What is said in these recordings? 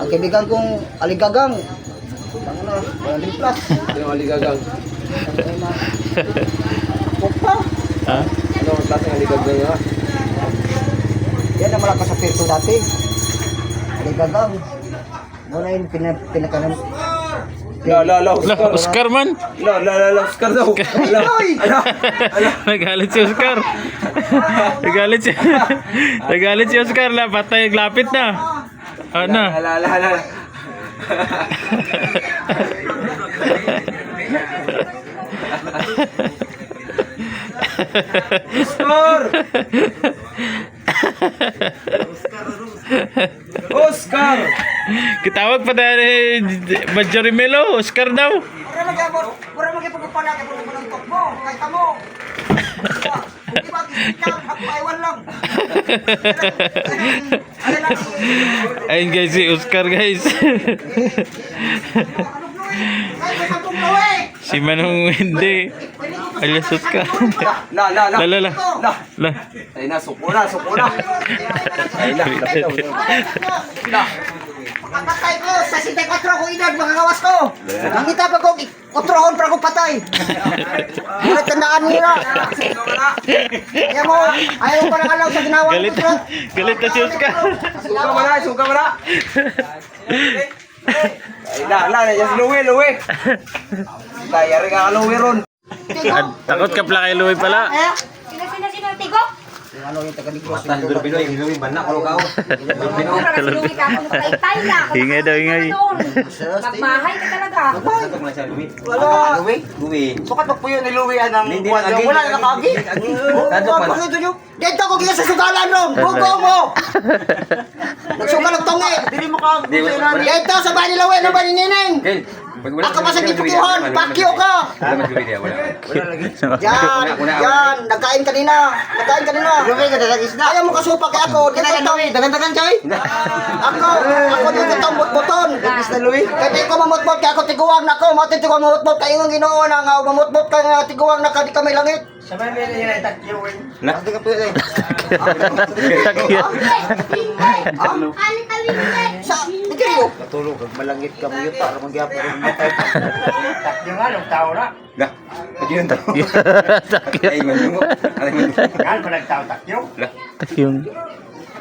Ang kaibigan kong aligagang. Ano, 100 plus. Yung aligagang. Pupa. Ha? Ano ang klaseng aligagang nga? Yan ang malakas sa pirto dati. Aligagang. Muna yung pinakanan. La, Oscar man. La, Oscar daw. Nagalit si Oscar. Nagalit si Oscar la patay lapit na. Ano? La. Oscar! Kitawag pa dahil Major Melo, Oscar daw. Pura magipagpapala kay pagpapalangkot mo. Kahit mo. Hindi ba? Iwan lang. Ayun guys, si Oscar guys. Si Manong hindi. Alias Oscar. La. Ay na, suko na. Ay na. Pagkatay ko, sa 64 ko edad, makakawas ko. Nangita pa ko, utrohon pa ko patay. Ngunit tandaan nila. Kaya mo, ayaw pa lang alaw sa ginawa. Galit na si Oscar. Suka mo na. Ay na, just luwi. Kaya rin ka luwi ron. Takot ka pala kay Louie pala. Sino tigo? Ano yung taga-Negros? Matan Durbino, yung Louie, banak ko kao. Durbino. Luwi ka ako tay na. Ingay daw, ingay. Magmahay ka talaga. Satok na siya, Louie. Wala. Louie. Sukat mo po yun ni Louie anang Hindi buwan. na agi. Wala na nakagi. Tatok man. Dito ko kaya sa sugalan ron. Bugo mo. Nagsugal ang tongi. Dili mo ka. Dito sa bahay ni Louie na ba ni Nining? Ako pa sa gipukuhan. Pakyo ka. Wala lagi. Yan. Nagkain kanina. Louie ka dalagis na. Ayaw mo kasupa kay ako. Dagan-dagan chay. Ako dito itong bot-boton. Dagis na Louie. Kaya di ko mamutbot kaya ako tiguang na ako. Matindi ko mamutbot kaya yung ginoo na nga. Mamutbot kaya nga tiguang na ka di kami langit. Sabay mo yun yung takyawin. Hindi ka pwede. Sa, hindi kayo. Katulog, malangit ka mo yun para magyapa rin matay. Takyo nga, nung tao na. Ga. Pwede yun tao. Ay, manungo. Yan, malang tao takyo. Yung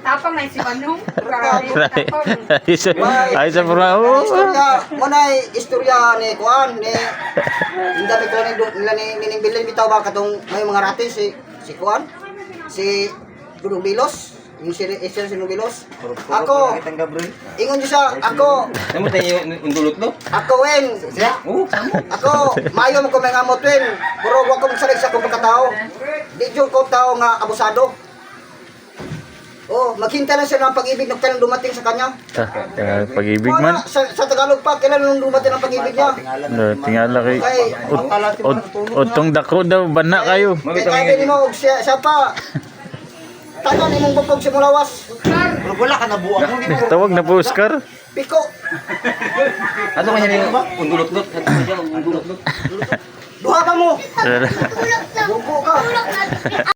Tapang na si Manong. ay sa puraho. Istorya ni Kuan ni hindi ko ni ninimbilin bitaw ba katong may mga ratin si Kuan si Dudong Bilos yung si Bilos ako ingon niyo siya ako Namo tayo undulot do? ako wen ako mayo mo ko may ngamot wen pero wa ko magsalig sa kong pagkatao di jud ko tao nga abusado. Oh, maghintay lang siya ng pag-ibig nung kailan dumating sa kanya. Pag-ibig man. Sa Tagalog pa, kailan nung dumating ang pag-ibig niya? Tingala kay Utong dako daw bana kayo. Kaya din mo, siya pa. Tanan ni mong bupog si Mulawas. Pero wala ka nabuang mo. Tawag na po Oscar. Piko. Ato kanya ni undulot-lot. Ato kanya undulot-lot. Duha pa mo. Bumpo ka.